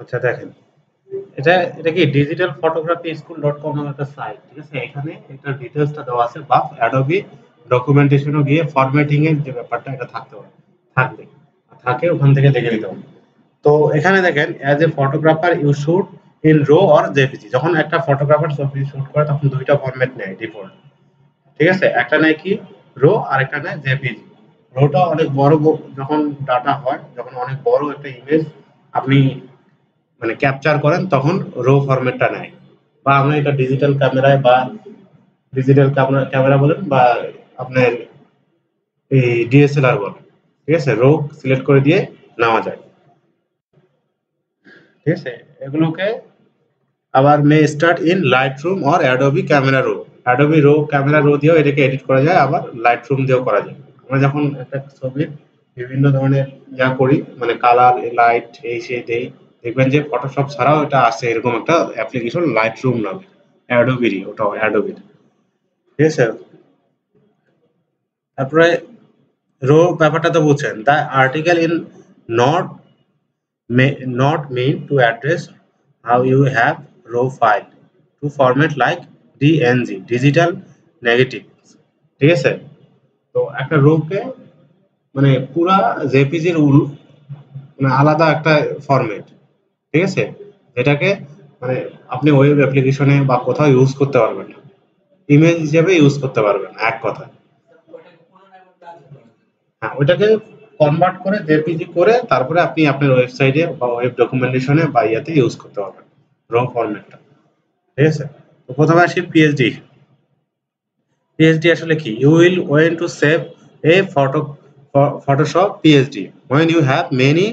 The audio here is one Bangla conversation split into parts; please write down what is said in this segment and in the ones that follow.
আচ্ছা দেখেন, এটা এটা কি digital photography school dot com নামের একটা সাইট, ঠিক আছে? এখানে এটার ডিটেলসটা দেওয়া আছে, বা অ্যাডোবি ডকুমেন্টেশনও গিয়ে ফরম্যাটিং এর যে ব্যাপারটা এটা থাকতে পারে, থাকবে, থাকে ওখান থেকে দেখে নিতে হবে। তো এখানে দেখেন, as a photographer you shoot in raw or JPEG. যখন একটা ফটোগ্রাফার ছবি শুট করে তখন দুইটা ফরম্যাট নেয় ডিফল্ট, ঠিক আছে? একটা নেয় কি রো, আর একটা নেয় জেপিজি। রোটা অনেক বড় যখন ডাটা হয়, যখন অনেক বড় একটা ইমেজ আপনি মানে ক্যাপচার করেন তখন রো ফরম্যাটটা নেয়। বা আমরা এটা ডিজিটাল ক্যামেরায় বা ডিজিটাল ক্যামেরা বলেন, বা আপনার এই ডিএসএলআর বলেন, ঠিক আছে? রো সিলেক্ট করে দিয়ে নেওয়া যায়, ঠিক আছে? এগুলোকে আবার may start in Lightroom or Adobe Camera Raw. Adobe Raw Camera Raw দিয়েও এটাকে এডিট করা যায়, আবার লাইট রুম দিয়েও করা যায়। আমরা যখন একটা ছবির বিভিন্ন ধরনের করি, মানে কালার লাইট এই সেই দেই, দেখবেন যে ফটোশপ ছাড়াও এটা আছে, এরকম একটা অ্যাপ্লিকেশন লাইট রুম নামে, অ্যাডোবিরই, ওটাও অ্যাডোবির, ঠিক আছে? তারপরে রো ব্যাপারটা তো বুঝছেন। The article in not not mean to address how you have raw file to format like DNG digital negative, ঠিক আছে? তো একটা রোকে মানে পুরা জেপিজির মানে আলাদা একটা ফরম্যাট, ঠিক আছে? এটাকে মানে আপনি ওয়েব অ্যাপ্লিকেশনে বা কোথাও ইউজ করতে পারবেন না, ইমেজ হিসেবে ইউজ করতে পারবেন না, এক কথা। হ্যাঁ, ওইটাকে কনভার্ট করে জেপিজি করে তারপরে আপনি আপনার ওয়েবসাইটে বা ওয়েব ডকুমেন্টেশনে বা ইয়াতে ইউজ করতে পারবেন র ফরম্যাটটা, ঠিক আছে? তো প্রথমে আসি পিএইচডি। পিএইচডি আসলে কি? You will want to save a Photoshop PhD when you have many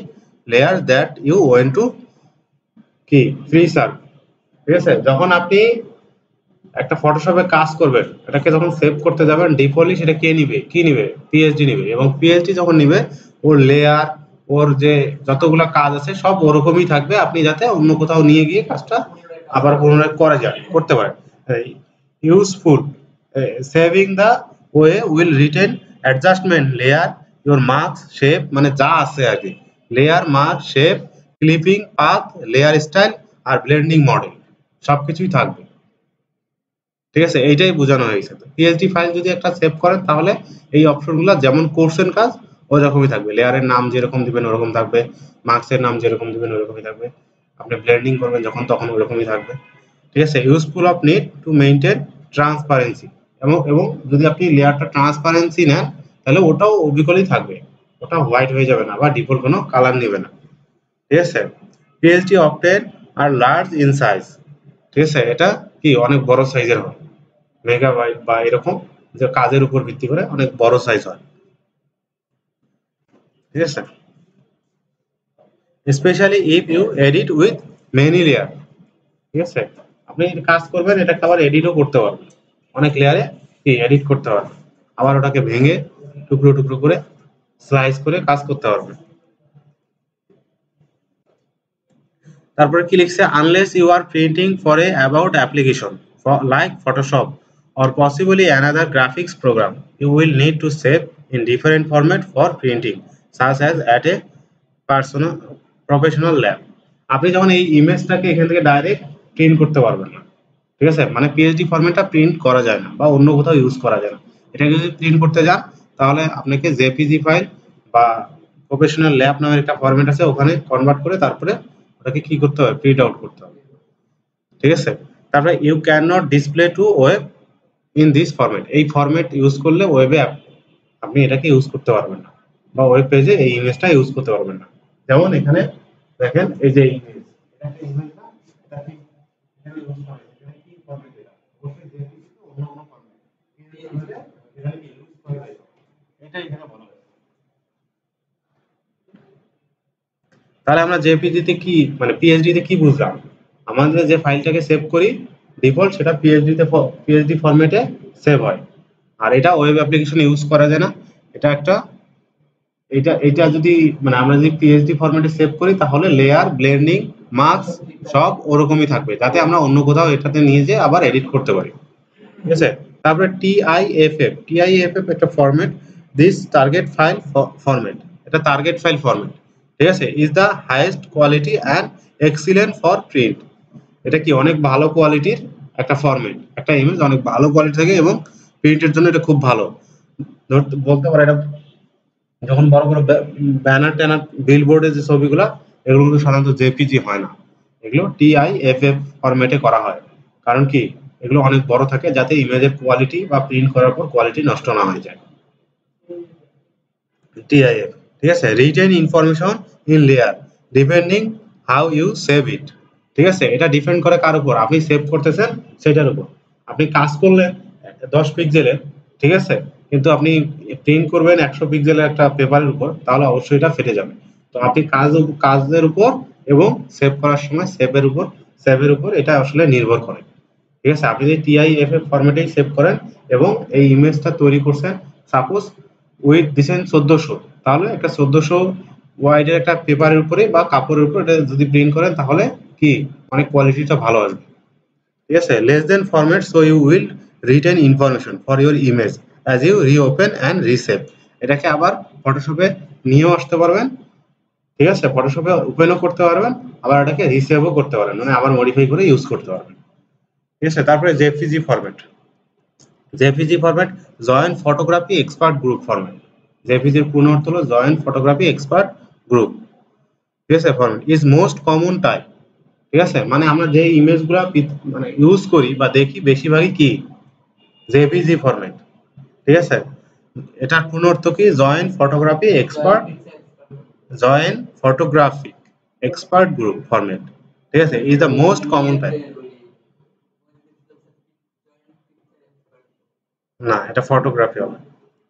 layers that you want to কি preserve, ঠিক আছে? যখন আপনি একটা ফটোশপে কাজ করবেন, এটাকে যখন সেভ করতে যাবেন, ডিফল্টলি সেটা কে নিবে, কি নিবে? পিএইচডি নিবে। এবং পিএইচডি যখন নিবে, ওর লেয়ার, ওর যে যতগুলা কাজ আছে সব ওরকমই থাকবে, আপনি যাতে অন্য কোথাও নিয়ে গিয়ে কাজটা আবার পুনরায় করা যায়, করতে পারেন। Useful saving the way will retain adjustment layer your masks shape, মানে যা আছে আর কি, layer, mask, shape, clipping, path, layer style আর ব্লেন্ডিং মডেল সবকিছুই থাকবে, ঠিক আছে? এইটাই বোঝানো হয়েছে। তো পিএইচডি ফাইল যদি একটা সেভ করেন তাহলে এই অপশনগুলো যেমন করছেন কাজ ওই রকমই থাকবে, লেয়ারের নাম যেরকম দিবেন ওরকম থাকবে, মার্কসের নাম যেরকম দিবেন ওরকমই থাকবে, আপনি ব্লেন্ডিং করবেন যখন তখন ওরকমই থাকবে, ঠিক আছে? Useful of need to maintain transparency, এবং যদি আপনি লেয়ারটা ট্রান্সপারেন্সি নেন তাহলে ওটাও অবিকলই থাকবে, ওটা হোয়াইট হয়ে যাবে না বা ডিফল্ট কোনো কালার নেবে না, ঠিক আছে? PhD often are large in size, ঠিক আছে? এটা কি অনেক বড় সাইজের হয়, মেগাবাইট বা এরকম, যে কাজের উপর ভিত্তি করে অনেক বড় সাইজ হয়, ঠিক আছে? Especially if you edit with many layer, ঠিক আছে? আপনি কাজ করবেন, এটাকে আবার এডিটও করতে পারবেন, অনেক লেয়ারে কি এডিট করতে পারবেন, আবার ওটাকে ভেঙে টুকরো টুকরো করে স্লাইস করে কাজ করতে পারবেন। তারপরে কি লিখছে? Unless you are printing for a about application like Photoshop or possibly another graphics program, you will need to save in different format for printing, such as at a personal professional lab. আপনি যখন এই ইমেজটাকে এখান থেকে ডাইরেক্ট প্রিন্ট করতে পারবেন না, ঠিক আছে? মানে পিএইচডি ফরম্যাটটা প্রিন্ট করা যায় না বা অন্য কোথাও ইউজ করা যায় না। এটাকে যদি প্রিন্ট করতে যান তাহলে আপনাকে জেপিজি ফাইল বা প্রফেশনাল ল্যাব নামের একটা ফরম্যাট আছে, ওখানে কনভার্ট করে তারপরে ওটাকে কি করতে হবে? প্রিন্ট আউট করতে হবে, ঠিক আছে? তারপরে you can not display to web in this format, এই ফরম্যাট ইউজ করলে ওয়েবে আপনি এটাকে ইউজ করতে পারবেন না, বা ওয়েব পেজে এই ইমেজটা ইউজ করতে পারবেন না। যেমন এখানে দেখেন, এই যে ইমেজ, এটা একটা ইমেজ না, এটা কি এখানে ইউজ করা হয়েছে, এখানে কি ফরম্যাট, এটা অবশ্যই জেপিজি তো অন্য কোনো ফরম্যাট, এখানে কি ইউজ করা হয়েছে, এটা এখানে বলা হয়েছে। তাহলে আমরা জেপিজি তে কি মানে পিএইচডি তে কি বুঝলাম? আমাদের যে ফাইলটাকে সেভ করি ডিফল্ট, সেটা পিএইচডি ফরম্যাটে সেভ হয়, আর এটা ওয়েব অ্যাপ্লিকেশনে ইউজ করা যায় না। এটা একটা, এটা যদি মানে আমরা যদি পিএইচডি ফরম্যাটে সেভ করি তাহলে লেয়ার, ব্লেন্ডিং, মার্কস সব ওরকমই থাকবে, যাতে আমরা অন্য কোথাও এটাতে নিয়ে যেয়ে আবার এডিট করতে পারি, ঠিক আছে? তারপরে টিআইএফএফ একটা format, this target file format, এটা টার্গেট ফাইল ফরম্যাট, ঠিক আছে, is the highest quality and excellent for print. এটা কি অনেক ভালো কোয়ালিটির একটা ফরম্যাট, একটা ইমেজ অনেক ভালো কোয়ালিটি থাকে এবং প্রিন্টের জন্য এটা খুব ভালো। বলতে পারে এটা যখন বড় বড় ব্যানার ট্যানার বিলবোর্ডের যে ছবিগুলা, এগুলো কিন্তু সাধারণত জেপিজি হয় না, এগুলো টিআইএফএফ ফরম্যাটে করা হয়। কারণ কি, এগুলো অনেক বড় থাকে যাতে ইমেজের কোয়ালিটি বা প্রিন্ট করার পর কোয়ালিটি নষ্ট না হয়ে যায়। টিআইএফ, ঠিক আছে, retain information in layer depending how you save it. ঠিক আছে, এটা ডিপেন্ড করে কার উপর, আপনি সেভ করতেছেন সেটার উপর। আপনি কাজ করলেন 10 পিক্সেলের, ঠিক আছে, কিন্তু আপনি প্রিন্ট করবেন 100 পিক্সেলের একটা পেপারের উপর, তাহলে অবশ্যই এটা ফেটে যাবে। তো আপনি কাজের উপর এবং সেভ করার সময় সেভের উপর এটা আসলে নির্ভর করে। ঠিক আছে, আপনি যদি টিআইএফএফ ফরম্যাটেই সেভ করেন এবং এই ইমেজটা তৈরি করছেন, সাপোজ উইথ দিচ্ছেন 1400, তাহলে একটা 1400 ওয়াইডের একটা পেপারের উপরে বা কাপড়ের উপর এটা যদি প্রিন্ট করেন, তাহলে কি অনেক কোয়ালিটিটা ভালো আসবে। ঠিক আছে, less then format so you will retain information for your image as you reopen and resave. এটাকে আবার ফটোশপে নিয়েও আসতে পারবেন, ঠিক আছে, ফটোশপে ওপেনও করতে পারবেন, আবার এটাকে রিসেভও করতে পারবেন, মানে আবার মডিফাই করে ইউজ করতে পারবেন। ঠিক আছে, তারপরে JPG format. JPG format joint photography expert group format. জেপিজির পূর্ণ অর্থ হলো জয়েন্ট ফটোগ্রাফি এক্সপার্ট গ্রুপ। ঠিক আছে, format is most common type. ঠিক আছে, মানে আমরা যে ইমেজগুলো মানে ইউজ করি বা দেখি বেশিরভাগই কি জেপিজি ফরম্যাট। ঠিক আছে, এটার পূর্ণ অর্থ কি, joint photographic expert group format. ঠিক আছে, is the most common type. না, এটা ফটোগ্রাফি হবে।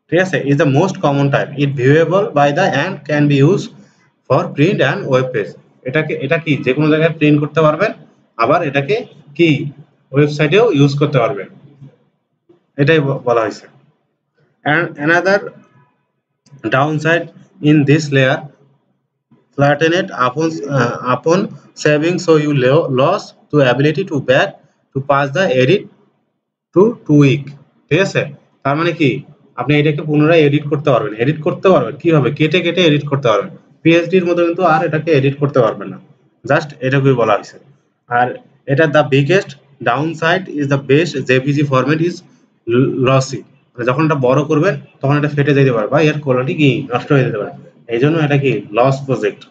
ঠিক আছে, is the most common type, it viewable by the and can be use for print and web page. এটা কি যে কোনো জায়গায় প্রিন্ট করতে পারবেন, আবার এটাকে কি ওয়েবসাইটেও ইউজ করতে পারবেন, এটাই বলা হয়েছে। And another downside in this layer flatten it upon saving, so you lose the ability to back to pass the edit to tweak। ঠিক আছে, তার মানে কি, আপনি এটাকে পুনরায় এডিট করতে পারবেন কিভাবে, কেটে কেটে এডিট করতে পারবেন। পিএইচডির মতো কিন্তু আর এটাকে এডিট করতে পারবেন না, জাস্ট এটাকেই বলা হয়েছে। আর এটা the biggest down side is the best JPG format is lassi. যখন এটা বড় করবেন তখন এটা ফেটে যেতে পারে বা এর কোয়ালিটি কি নষ্ট হয়ে যেতে পারে, এই জন্য এটা কি লস প্রজেক্ট।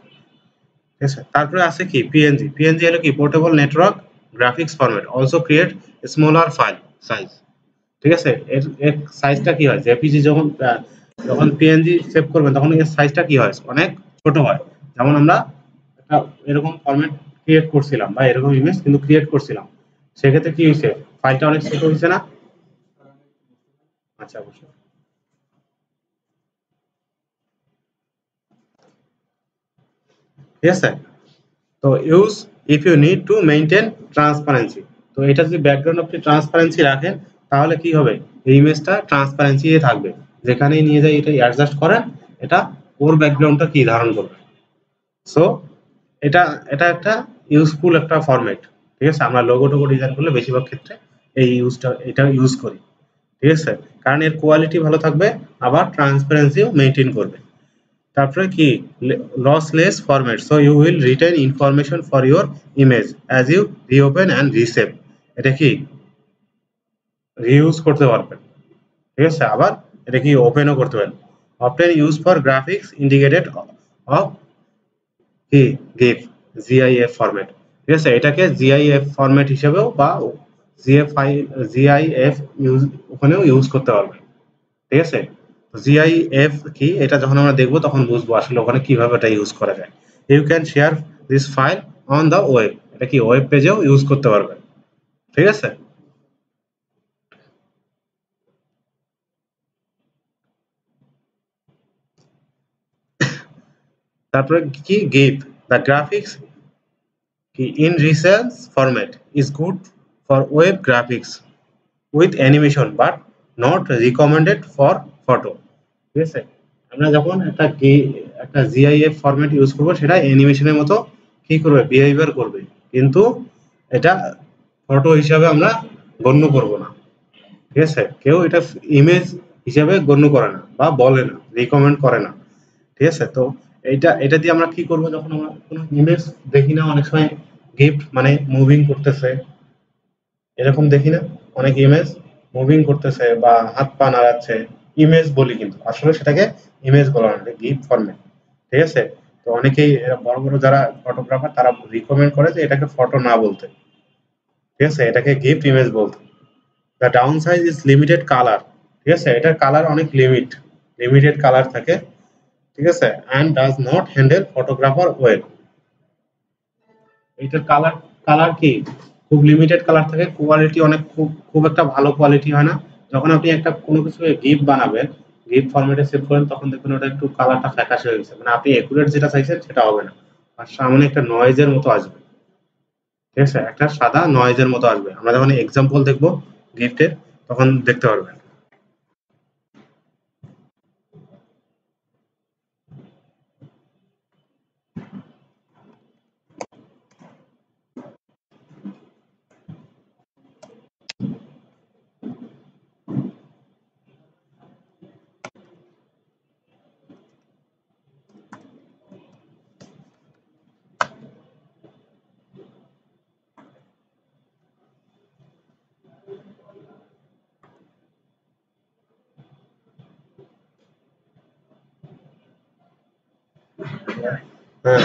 ঠিক আছে, তারপরে আছে কি পিএনজি। পিএনজি হলো কি portable network graphics format, also create smaller file size. ঠিক আছে, এর সাইজটা কি হয়, জেপিজি যখন পিএনজি সেভ করবেন তখন এর সাইজটা কি হয়, অনেক ছোট হয়। যেমন আমরা একটা এরকম ফরম্যাট ক্রিয়েট করছিলাম বা এরকম ইমেজ কিন্তু ক্রিয়েট করছিলাম, সেক্ষেত্রে কি হয়েছে, ফাইলটা অনেক ছোট হয়েছে না। আচ্ছা, অবশ্যই। ঠিক আছে, তো use if you need to maintain transparency. তো এটা যদি ব্যাকগ্রাউন্ড আপনি ট্রান্সপারেন্সি রাখেন, তাহলে কি হবে, এই ইমেজটা ট্রান্সপারেন্সি থাকবে, যেখানেই নিয়ে যাই এটা অ্যাডজাস্ট করেন, এটা ওর ব্যাকগ্রাউন্ডটা কি ধারণ করবে। সো এটা এটা একটা ইউজফুল একটা ফরম্যাট। ঠিক আছে, আমরা লোগো টোগো ডিজাইন করলে বেশিরভাগ ক্ষেত্রে এটা ইউজ করি। ঠিক আছে, কারণ এর কোয়ালিটি ভালো থাকবে, আবার ট্রান্সপারেন্সিও মেনটেন করবে। তারপরে কি lossless format, so you will retain information for your image as you reopen and resave. এটা কি রিইউজ করতে পারবেন। ঠিক আছে, আবার এটা কি ওপেনও করতে পারেন। Often use for graphics indicated of কি গিফ জিআইএফ ফরম্যাট। ঠিক আছে, এটাকে জিআইএফ ফরম্যাট হিসেবেও বা জিআইএফ ওখানেও ইউজ করতে পারবেন। ঠিক আছে, জিআইএফ কি, এটা যখন আমরা দেখবো তখন বুঝবো আসলে ওখানে কিভাবে এটা ইউজ করা যায়। You can share this file on the web, এটা কি ওয়েব পেজেও ইউজ করতে পারবেন। ঠিক আছে, তারপরে কি গিফ দ্য গ্রাফিক্স কি in recents format is good for web graphics with animation but not recommended for photo. ঠিক আছে, আমরা যখন একটা জিআইএফ ফরম্যাট ইউজ করবো, সেটা অ্যানিমেশনের মতো কি করবে, বিহেভিয়ার করবে, কিন্তু এটা ফটো হিসাবে আমরা গণ্য করব না। ঠিক আছে, কেউ এটা ইমেজ হিসাবে গণ্য করে না বা বলে না, রিকমেন্ড করে না। ঠিক আছে, তো এইটা এটা দিয়ে আমরা কি করব, যখন আমরা কোনো ইমেজ দেখি না অনেক সময় গিফট মানে মুভিং করতেছে, এরকম দেখি না অনেক ইমেজ মুভিং করতেছে বা হাত পা নাড়াচ্ছে, ইমেজ বলি কিন্তু আসলে সেটাকে ইমেজ বলা হয় না, গিফট ফরম্যাট। ঠিক আছে? তো অনেকেই বড় বড় যারা ফটোগ্রাফার তারা রিকমেন্ড করে যে এটাকে ফটো না বলতে। ঠিক আছে, এটাকে গিফট ইমেজ বলতে। The down size is limited colour. ঠিক আছে, এটার কালার অনেক লিমিটেড কালার থাকে। ঠিক আছে, and does not handle photographer well. এইটার কালার কালার কি খুব লিমিটেড কালার থাকে, কোয়ালিটি অনেক খুব খুব একটা ভালো কোয়ালিটি হয় না। যখন আপনি একটা কোনো কিছু গিফট বানাবেন, গিফট ফরম্যাটে সেভ করেন, তখন দেখবেন ওটা একটু কালারটা ফ্যাকাশে হয়ে গেছে, মানে আপনি একুরেট যেটা চাইছেন সেটা হবে না, আর সামনে একটা নয়েজের মতো আসবে। ঠিক আছে, একটা সাদা নয়েজের মতো আসবে। আমরা যখন এক্সাম্পল দেখবো গিফটের, তখন দেখতে পারবেন। হ্যাঁ।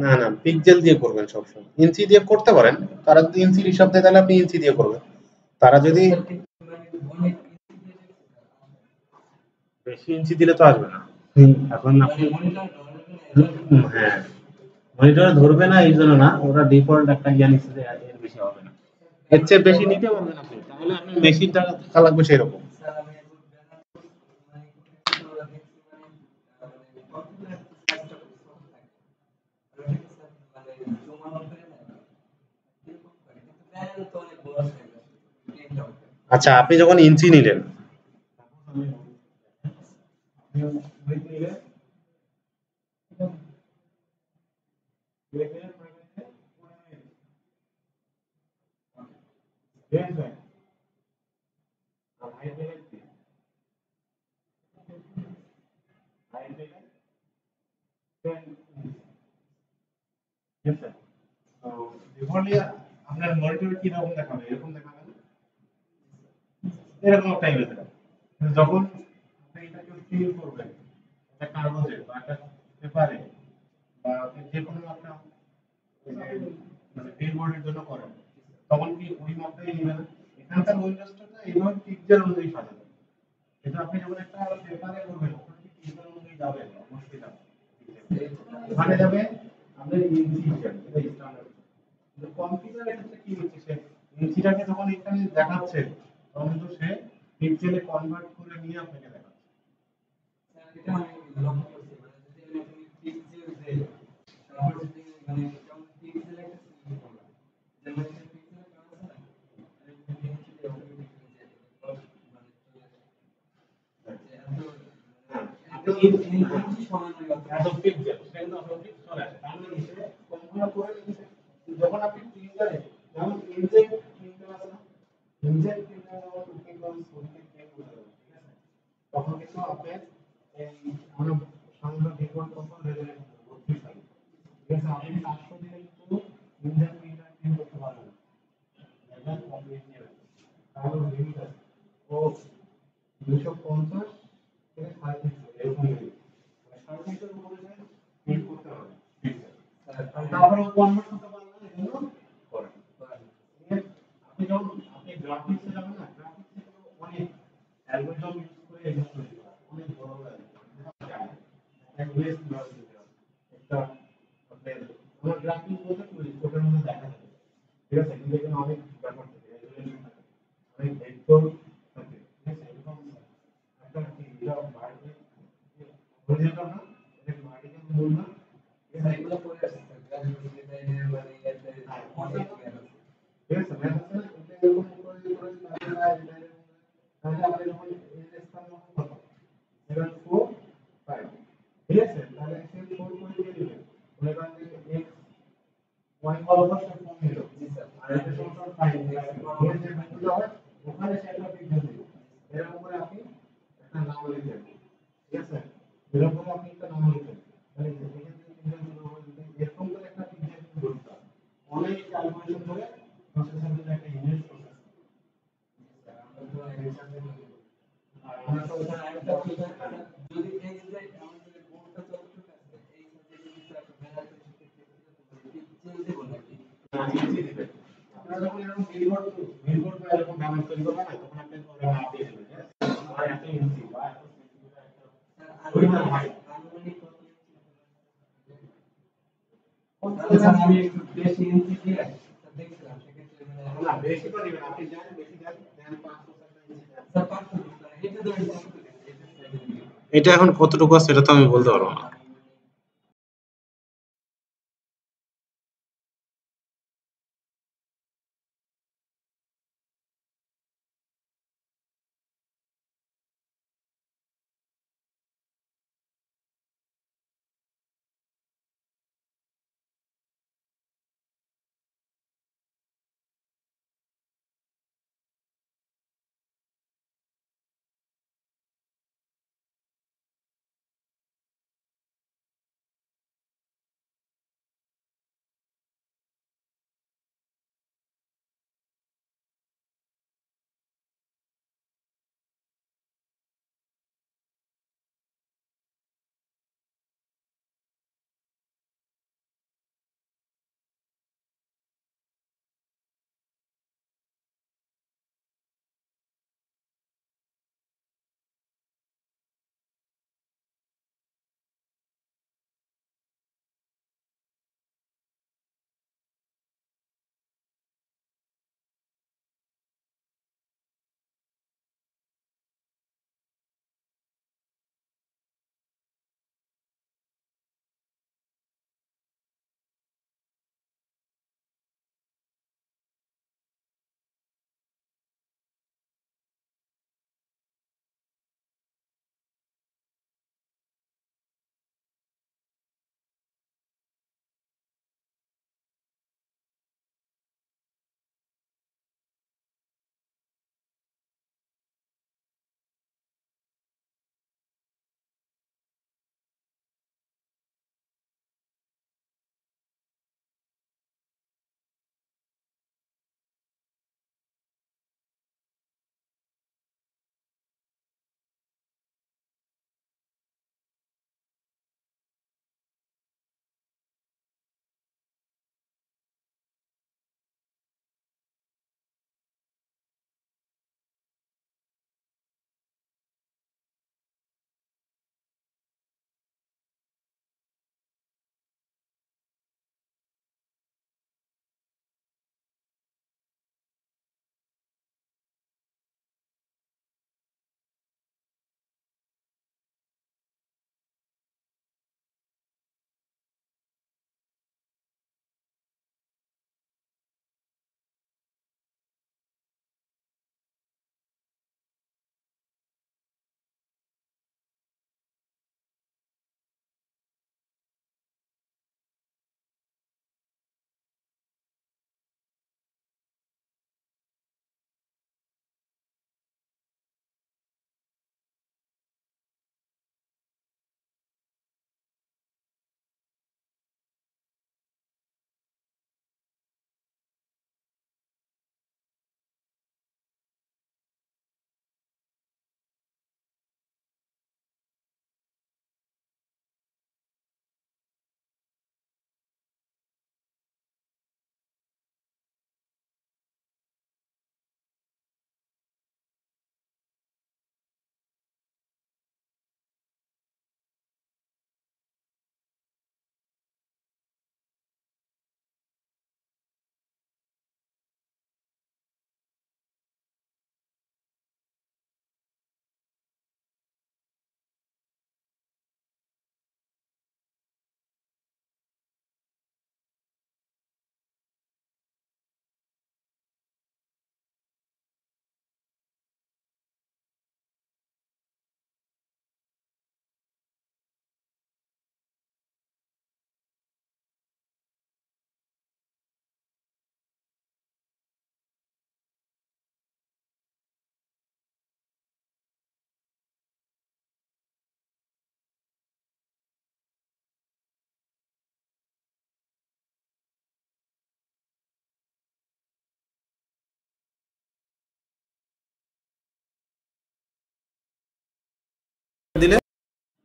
না না, পিক্সেল দিয়ে করবেন সবসময়। ইঞ্চি দিয়ে করতে পারেন, তারা যদি ইঞ্চির হিসাব দেয় তাহলে আপনি ইঞ্চি দিয়ে করবেন। তারা যদি বেশি ইঞ্চি দিলে তো আসবে না। এখন আপনি হ্যাঁ, মনিটরে ধরবে না এই জন্য না, ওরা ডিফল্ট একটা ইয়া নিচ্ছে যে এর বেশি হবে না। এর চেয়ে বেশি নিতে পারবেন আপনি, তাহলে আপনার মেশিনটা থাকা লাগবে সেরকম। আচ্ছা, আপনি যখন ইঞ্চি নিলেন, আপনার মনিটরে কি রকম দেখাবে, এরকম দেখাবে না? এরকম একটা ইমেজ দেখাবে। যখন আপনি এটাকে ফিল করবেন একটা কাগজে বা একটা পেপারে, বা আপনি যে কোনো একটা মানে বিলবোর্ডের জন্য করেন, তখন কি ওই মাপটাই নেবেন? এখানকার উইন্ডোজটা এইভাবে পিক্সেল অনুযায়ী সাজানো, কিন্তু আপনি যখন একটা পেপারে করবেন ওখানে কি পিক্সেল অনুযায়ী যাবে? অবশ্যই যাবে। ওখানে যাবে আমাদের ইঞ্চি হিসাবে, এটা স্ট্যান্ডার্ড। কিন্তু কম্পিউটারের ক্ষেত্রে কি হচ্ছে, সে ইঞ্চিটাকে যখন এখানে দেখাচ্ছে তখন কিন্তু সে পিক্সেলে কনভার্ট করে নিয়ে আপনাকে দেখাচ্ছে। এত পিক্সেল সেটা কিন্তু অটোমেটিক চলে আসে, তার মানে সে কম্পিউটার করে নিচ্ছে। যখন আপনি প্রিন্টারে, যেমন ইনজেক্ট প্রিন্টার আছে না, ইনজেক্ট প্রিন্টার যখন আপনি কোন ছবিতে প্রিন্ট করতে যাবেন, ঠিক আছে, তখন কিন্তু আপনার এই আমরা সাধারণত ডিফল্ট কম্পাউন্ড রেজোলিউশন 32 থাকে, ঠিক আছে। আপনি 400 দিলে কিন্তু ইনজেক্ট প্রিন্টার প্রিন্ট করতে পারবেন না, একদম কমপ্লিট নেবেন, তাহলে লিমিট আছে। ও 250 থেকে 350 এরকম নেবে, মানে 350 এর উপরে যায় প্রিন্ট করতে হবে পিক্সেল। তারপরে ও কনভার্ট করতে পারবে না, এজন্য করে। ঠিক আছে? আপনি যখন আপনি গ্রাফিক্সে যাবেন না, গ্রাফিক্সে কিন্তু অনেক অ্যালগরিদম ইউজ করে এগুলো তৈরি করা হয়। অনেক বড় বড় অ্যালগরিদম। একটা ইউএস একটা আপনার আমার গ্রাফিক্স বলতে কি চোখের মধ্যে দেখা যাবে, ঠিক আছে, কিন্তু এখানে অনেক ব্যাপার থাকে, রেজোলিউশন থাকে, অনেক ভেক্টর থাকে, ঠিক আছে। এরকম একটা কি এটা ভার্টিক্যাল হরিজন্টাল না, এটা ভার্টিক্যাল মূল না, ঠিক আছে, এগুলো করে আসছে গ্রাফিক্স ডিজাইনের মানে ইয়াতে অনেক ঠিক আছে, ম্যাথ আছে না, এটা এরকম করে করে তাহলে আমরা যখন এই স্থান মতো কত 7 4 5, ঠিক আছে, তাহলে সে 4 করে দিয়ে দিবেন, মনে করেন যে x y বরাবর সে ফোন নিল, আর এটা সমান 5, এর যে ভ্যালুটা হয় ওখানে সে একটা পিক্সেল দিবে, এরকম করে আপনি একটা নাম লিখবেন, ঠিক আছে, এরকম করে আপনি একটা নাম লিখবেন, তাহলে এখানে পিক্সেল গুলো এরকম করে একটা পিক্সেল ধরতে হবে, অনেক ক্যালকুলেশন করে প্রসেসর কিন্তু একটা ইমেজ প্রসেস আমরা তো ওখানে আরেকটা যদি এই যে আমাদের বোর্ডটা যতটুকু আছে এই সাবজেক্টে কিছু একটা মেলাতে চেঞ্জ দেব নাকি আপনারা যখন এরকম বিলবোর্ড বা এরকম ব্যানার তৈরি করবেন না, তখন আপনি ওরা নাম দিয়ে দেবেন, আর এত ইঞ্চি বা এত সেন্টিমিটার একটা পরিমাণ হয়। স্যার আমি একটু বেশি ইঞ্চি দিয়ে দেখছিলাম সেক্ষেত্রে মানে না বেশি তো নেবেন, আপনি জানেন বেশি দেন, দেন 500 ইঞ্চি দেন। স্যার 500 এটা ধরেন কতটুকু দেন? এটা এখন কতটুকু আছে সেটা তো আমি বলতে পারবো না।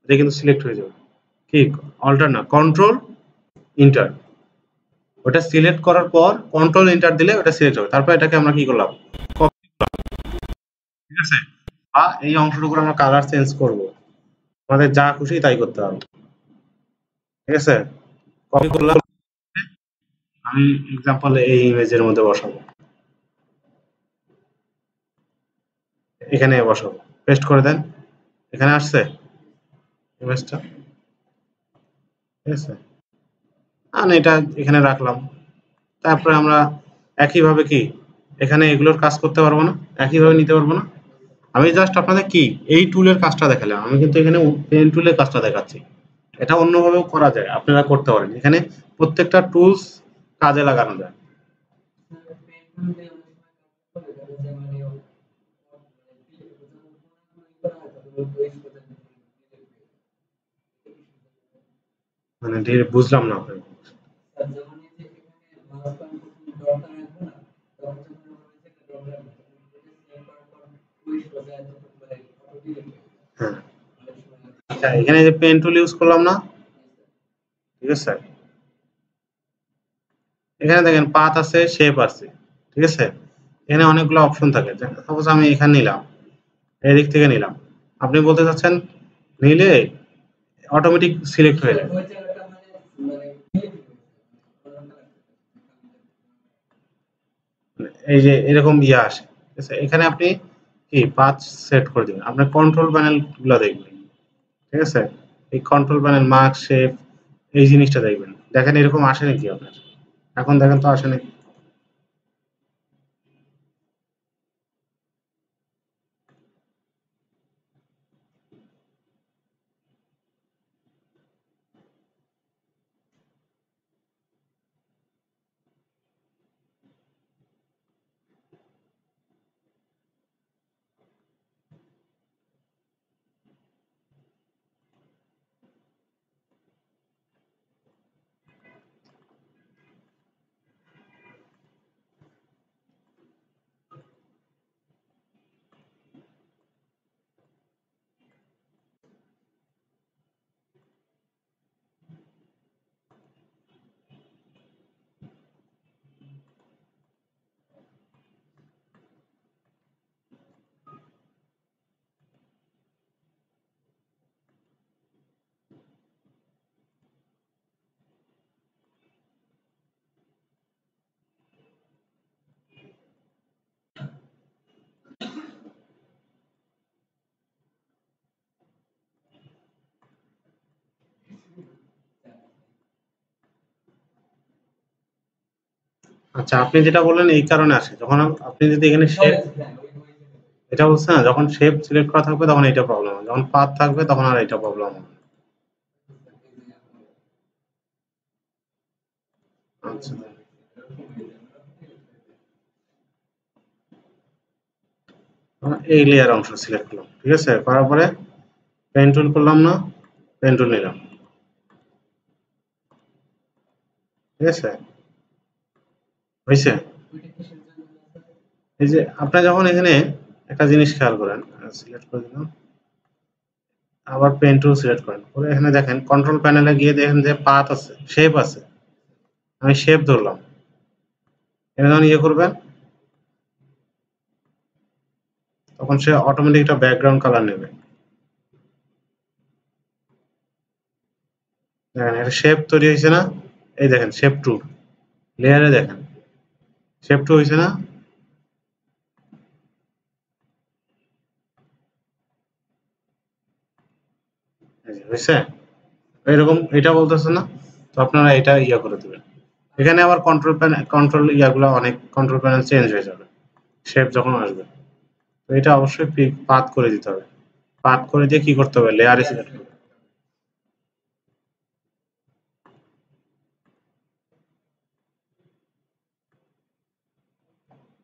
এটা কিন্তু সিলেক্ট হয়ে যাবে। কি অল্টার না, কন্ট্রোল ইন্টার, ওটা সিলেক্ট করার পর কন্ট্রোল ইন্টার দিলে ওটা সিলেক্ট হবে। তারপর এটাকে আমরা কি করলাম, কপি, ঠিক আছে। বা এই অংশটুকুর আমরা কালার চেঞ্জ করব, আমাদের যা খুশি তাই করতে হবে, ঠিক আছে। কপি করলাম, আমি এক্সাম্পল এই ইমেজের মধ্যে বসাবো, এখানে বসাবো, পেস্ট করে দেন, এখানে আসছে ইমেজটা, ঠিক আছে। আর এটা এখানে রাখলাম। তারপরে আমরা একইভাবে কি এখানে এগুলোর কাজ করতে পারবো না, একইভাবে নিতে পারবো না। আমি জাস্ট আপনাদের কি এই টুলের কাজটা দেখালাম, আমি কিন্তু এখানে পেন টুলের কাজটা দেখাচ্ছি। এটা অন্যভাবেও করা যায়, আপনারা করতে পারেন। এখানে প্রত্যেকটা টুলস কাজে লাগানো যায়। মানে বুঝলাম না আপনার। হ্যাঁ, আচ্ছা, এখানে যে পেন টুল ইউজ করলাম না, ঠিক আছে, এখানে দেখেন পাথ আছে, শেপ আছে, ঠিক আছে। এখানে অনেকগুলো অপশন থাকে। সাপোজ আমি এখানে নিলাম, এদিক থেকে নিলাম, আপনি বলতে চাচ্ছেন নিলে অটোমেটিক সিলেক্ট হয়ে যায়। এই যে এরকম ইয়ে আসে, ঠিক আছে। এখানে আপনি কি পাথ সেট করে দিবেন, আপনার কন্ট্রোল প্যানেল গুলো দেখবেন, ঠিক আছে। এই কন্ট্রোল প্যানেল, মার্ক, শেপ, এই জিনিসটা দেখবেন। দেখেন এরকম আসে নাকি আপনার, এখন দেখেন তো আসে নাকি। আচ্ছা, আপনি যেটা বললেন এই কারণে আসে, যখন আপনি যদি এখানে শেপ, এটা বলছে না, যখন শেপ সিলেক্ট করা থাকবে তখন এইটা প্রবলেম হবে, যখন পাথ থাকবে তখন আর এটা প্রবলেম হবে। আচ্ছা, এই লেয়ার অংশ সিলেক্ট করলাম, ঠিক আছে। করার পরে পেন টুল করলাম না, পেন টুল নিলাম, ঠিক আছে, হয়েছে। এই যে আপনার যখন এখানে একটা জিনিস খেয়াল করেন, সিলেক্ট করে দিলাম, আবার পেন টুল সিলেক্ট করেন, করে এখানে দেখেন কন্ট্রোল প্যানেলে গিয়ে দেখেন যে পাথ আছে, শেপ আছে, আমি শেপ ধরলাম, এটা যখন ইয়ে করবেন তখন সে অটোমেটিক একটা ব্যাকগ্রাউন্ড কালার নেবে। দেখেন এটা শেপ তৈরি হয়েছে না, এই দেখেন শেপ টু, লেয়ারে দেখেন শেপ টু হয়েছে না, এই যে হয়েছে, এরকম এটা বলতেছে না। তো আপনারা এটা ইয়া করে দিবেন। এখানে আবার কন্ট্রোল প্যানেল, কন্ট্রোল ইয়াগুলো অনেক কন্ট্রোল প্যানেল চেঞ্জ হয়ে যাবে শেপ যখন আসবে। তো এটা অবশ্যই পাথ করে দিতে হবে, পাথ করে দিয়ে কি করতে হবে, লেয়ারে সিলেক্ট করতে হবে।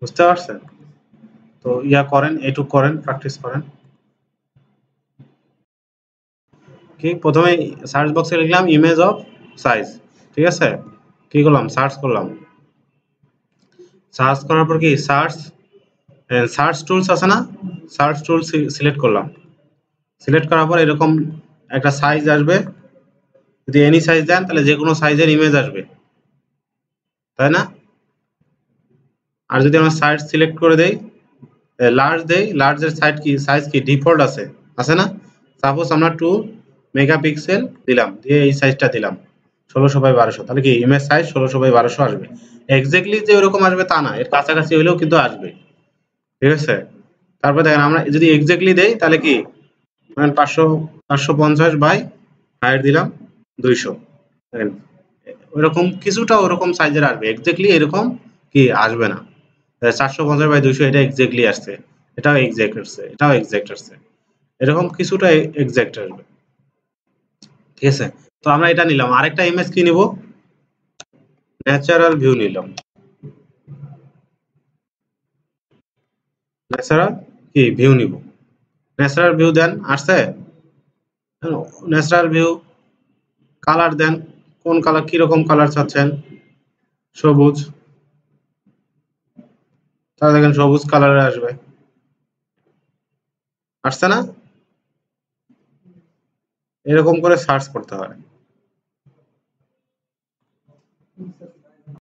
বুঝতে পারছেন? তো ইয়া করেন, এটুক করেন, প্র্যাকটিস করেন। কি প্রথমে সার্চ বক্সে লিখলাম ইমেজ অফ সাইজ, ঠিক আছে। কি করলাম, সার্চ করলাম, সার্চ করার পর কি সার্চ, সার্চ টুলস আছে না, সার্চ টুল সিলেক্ট করলাম, সিলেক্ট করার পর এরকম একটা সাইজ আসবে, যদি এনি সাইজ দেন তাহলে যে কোনো সাইজের ইমেজ আসবে, তাই না? আর যদি আমরা সাইজ সিলেক্ট করে দেই, লার্জ দেই, লার্জের সাইজ কি ডিফল্ট আছে, আছে না? সাপোজ আমরা 2 মেগাপিক্সেল দিলাম, দিয়ে এই সাইজটা দিলাম 16x1200, তাহলে কি ইমেজ সাইজ 16x1200 আসবে। এক্স্যাক্টলি যে ওরকম আসবে তা না, এর কাছাকাছি হলেও কিন্তু আসবে, ঠিক আছে? তারপর দেখেন আমরা যদি এক্স্যাক্টলি দেই তাহলে কি, মানে 550 বাই হাইট দিলাম 200, দেখেন ওরকম কিছুটা ওরকম সাইজের আসবে, এক্স্যাক্টলি এরকম কি আসবে না। 450/200 এটা এক্স্যাক্টলি আসছে, এটাও এক্স্যাক্ট আসছে, এটাও এক্স্যাক্ট আসছে, এরকম কিছুটা এক্স্যাক্ট আসবে, ঠিক আছে? তো আমরা এটা নিলাম, আরেকটা ইমেজ কি নিব, ন্যাচারাল ভিউ নিলাম, ন্যাচারাল কি ভিউ নিব, ন্যাচারাল ভিউ দেন, আসছে ন্যাচারাল ভিউ, কালার দেন, কোন কালার, কিরকম কালার চাচ্ছেন, সবুজ, তাহলে দেখেন সবুজ কালারে আসবে, আসছে না? এরকম করে সার্চ করতে হয়।